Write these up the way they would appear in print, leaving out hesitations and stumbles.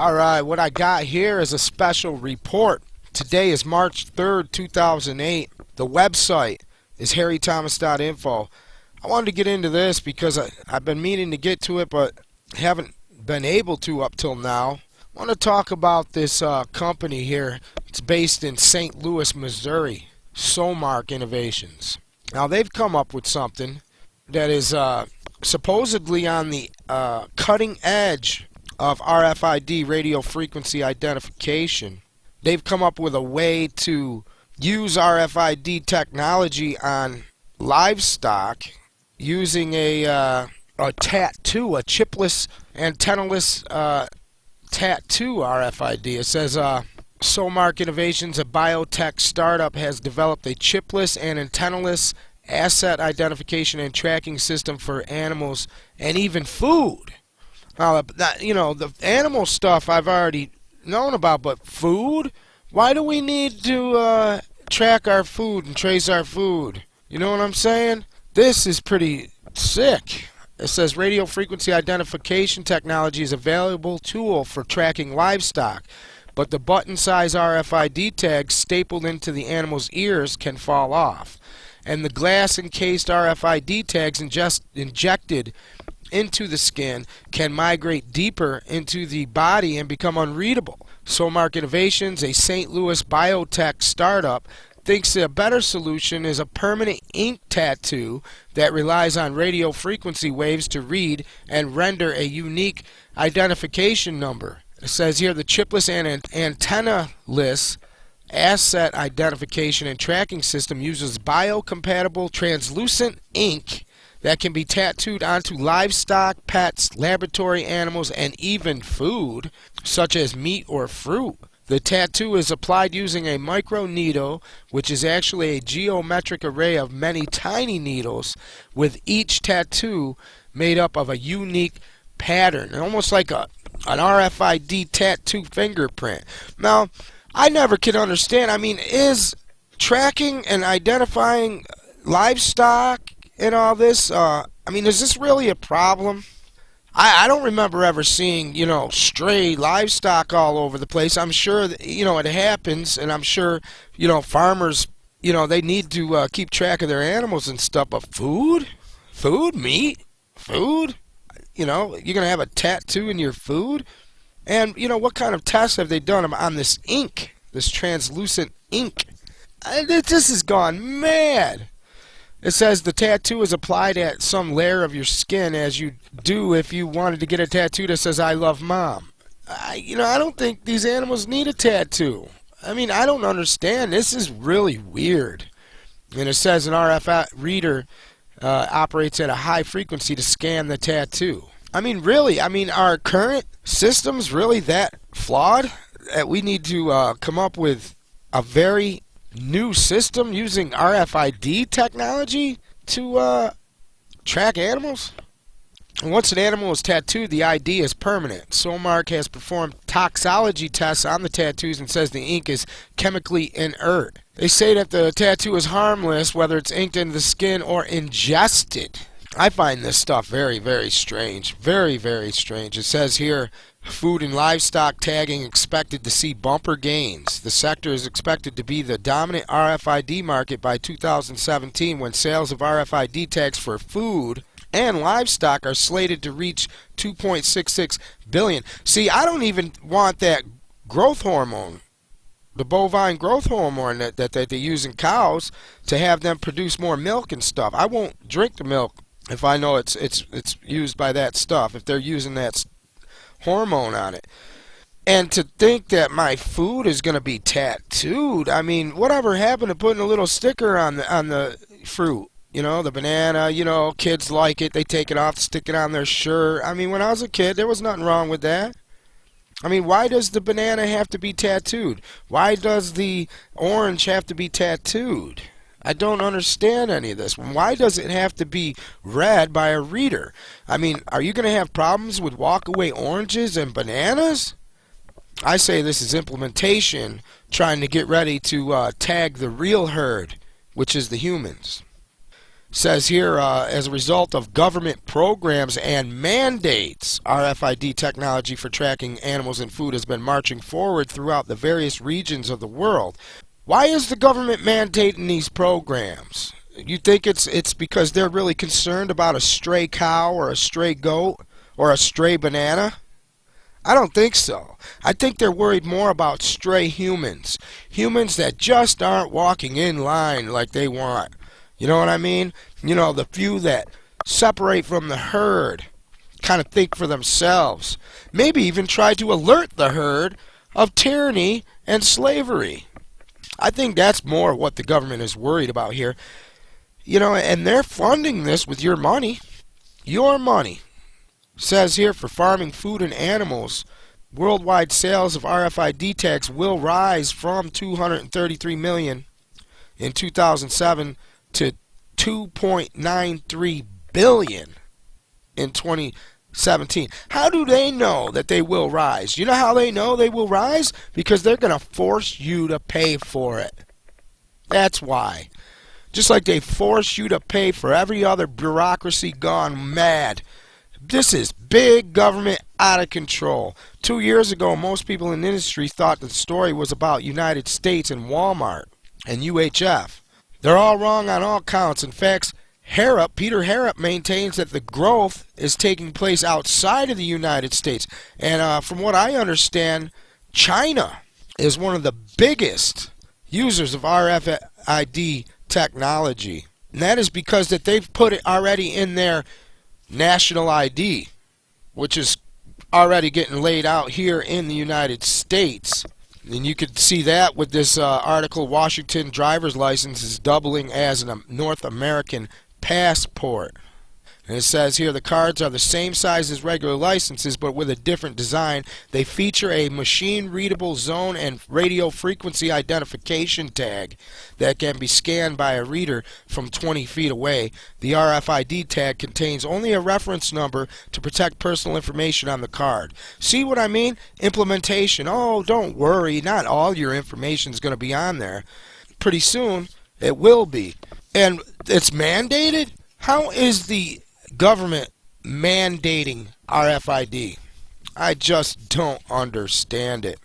Alright, what I got here is a special report. Today is March 3rd, 2008. The website is harrythomas.info. I wanted to get into this because I've been meaning to get to it, but haven't been able to up till now. I want to talk about this company here. It's based in St. Louis, Missouri. Somark Innovations. Now they've come up with something that is supposedly on the cutting edge of RFID, radio frequency identification. They've come up with a way to use RFID technology on livestock using a tattoo, a chipless, antennaless tattoo RFID. It says Somark Innovations, a biotech startup, has developed a chipless and antennaless asset identification and tracking system for animals and even food. Now, the animal stuff I've already known about, but food? Why do we need to track our food and trace our food? You know what I'm saying? This is pretty sick. It says radio frequency identification technology is a valuable tool for tracking livestock, but the button-size RFID tags stapled into the animal's ears can fall off, and the glass-encased RFID tags injected into the skin can migrate deeper into the body and become unreadable. Somark Innovations, a St. Louis biotech startup, thinks a better solution is a permanent ink tattoo that relies on radio frequency waves to read and render a unique identification number. It says here the chipless and antennaless asset identification and tracking system uses biocompatible translucent ink that can be tattooed onto livestock, pets, laboratory animals, and even food, such as meat or fruit. The tattoo is applied using a micro needle, which is actually a geometric array of many tiny needles, with each tattoo made up of a unique pattern, almost like an RFID tattoo fingerprint. Now, I never could understand, is tracking and identifying livestock and all this, is this really a problem? I don't remember ever seeing, stray livestock all over the place. I'm sure that, it happens, and I'm sure, farmers, they need to keep track of their animals and stuff. But food? Food? Meat? Food? You're going to have a tattoo in your food? And, what kind of tests have they done on this ink, this translucent ink? This has gone mad. It says the tattoo is applied at some layer of your skin, as you do if you wanted to get a tattoo that says "I love Mom." I don't think these animals need a tattoo. I don't understand. This is really weird. And it says an RF reader operates at a high frequency to scan the tattoo. Really? Are current systems really that flawed that we need to come up with a very new system using RFID technology to track animals? And once an animal is tattooed, the ID is permanent. Somark has performed toxicology tests on the tattoos and says the ink is chemically inert. They say that the tattoo is harmless whether it's inked into the skin or ingested. I find this stuff very, very strange. Very, very strange. It says here, food and livestock tagging expected to see bumper gains. The sector is expected to be the dominant RFID market by 2017, when sales of RFID tags for food and livestock are slated to reach 2.66 billion. See, I don't even want that growth hormone, the bovine growth hormone that they use in cows to have them produce more milk and stuff. I won't drink the milk if I know it's used by that stuff, if they're using that hormone on it. And to think that my food is going to be tattooed, whatever happened to putting a little sticker on the fruit? The banana, kids like it, they take it off, stick it on their shirt. When I was a kid, there was nothing wrong with that. Why does the banana have to be tattooed? Why does the orange have to be tattooed? I don't understand any of this. Why does it have to be read by a reader? Are you going to have problems with walk-away oranges and bananas? I say this is implementation trying to get ready to tag the real herd, which is the humans. Says here, as a result of government programs and mandates, RFID technology for tracking animals and food has been marching forward throughout the various regions of the world. Why is the government mandating these programs? You think it's because they're really concerned about a stray cow or a stray goat or a stray banana? I don't think so. I think they're worried more about stray humans. Humans that just aren't walking in line like they want. You know what I mean? You know, the few that separate from the herd, kind of think for themselves. Maybe even try to alert the herd of tyranny and slavery. I think that's more what the government is worried about here. You know, and they're funding this with your money. Your money. Says here, for farming, food, and animals, worldwide sales of RFID tags will rise from 233 million in 2007 to 2.93 billion in 2017. How do they know that they will rise? You know how they know they will rise? Because they're going to force you to pay for it. That's why. Just like they force you to pay for every other bureaucracy gone mad. This is big government out of control. 2 years ago, most people in the industry thought the story was about United States and Walmart and UHF. They're all wrong on all counts. In fact, Peter Harrop maintains that the growth is taking place outside of the United States. And from what I understand, China is one of the biggest users of RFID technology. And that is because that they've put it already in their national ID, which is already getting laid out here in the United States. And you could see that with this article, Washington driver's license is doubling as a North American passport. And it says here the cards are the same size as regular licenses but with a different design. They feature a machine-readable zone and radio frequency identification tag that can be scanned by a reader from 20 feet away. The RFID tag contains only a reference number to protect personal information on the card. See what I mean? Implementation. Oh, don't worry. Not all your information is going to be on there. Pretty soon, it will be. And it's mandated? How is the government mandating RFID? I just don't understand it.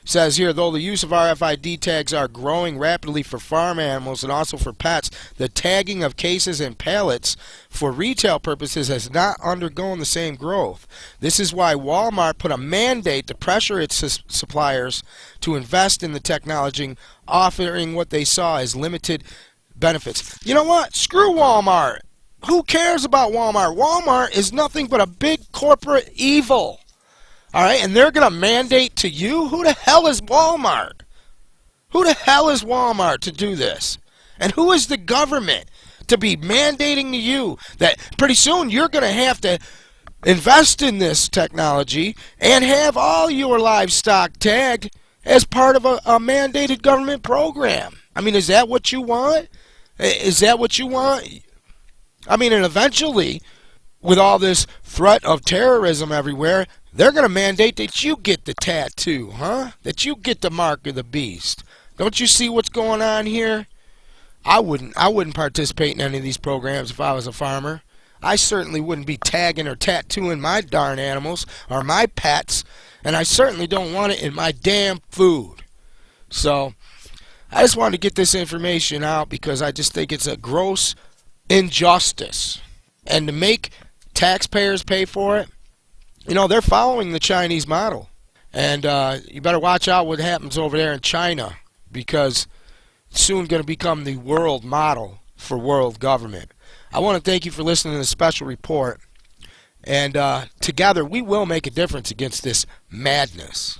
It says here, though the use of RFID tags are growing rapidly for farm animals and also for pets, the tagging of cases and pallets for retail purposes has not undergone the same growth. This is why Walmart put a mandate to pressure its suppliers to invest in the technology, offering what they saw as limited benefits. You know what? Screw Walmart. Who cares about Walmart? Walmart is nothing but a big corporate evil. Alright, and they're going to mandate to you? Who the hell is Walmart? Who the hell is Walmart to do this? And who is the government to be mandating to you that pretty soon you're going to have to invest in this technology and have all your livestock tagged as part of a mandated government program? I mean, is that what you want? Is that what you want? I mean, and eventually, with all this threat of terrorism everywhere, they're going to mandate that you get the tattoo, huh? That you get the mark of the beast. Don't you see what's going on here? I wouldn't participate in any of these programs if I was a farmer. I certainly wouldn't be tagging or tattooing my darn animals or my pets, and I certainly don't want it in my damn food. So, I just wanted to get this information out because I just think it's a gross injustice. And to make taxpayers pay for it, you know, they're following the Chinese model. And you better watch out what happens over there in China, because it's soon going to become the world model for world government. I want to thank you for listening to the special report. And together we will make a difference against this madness.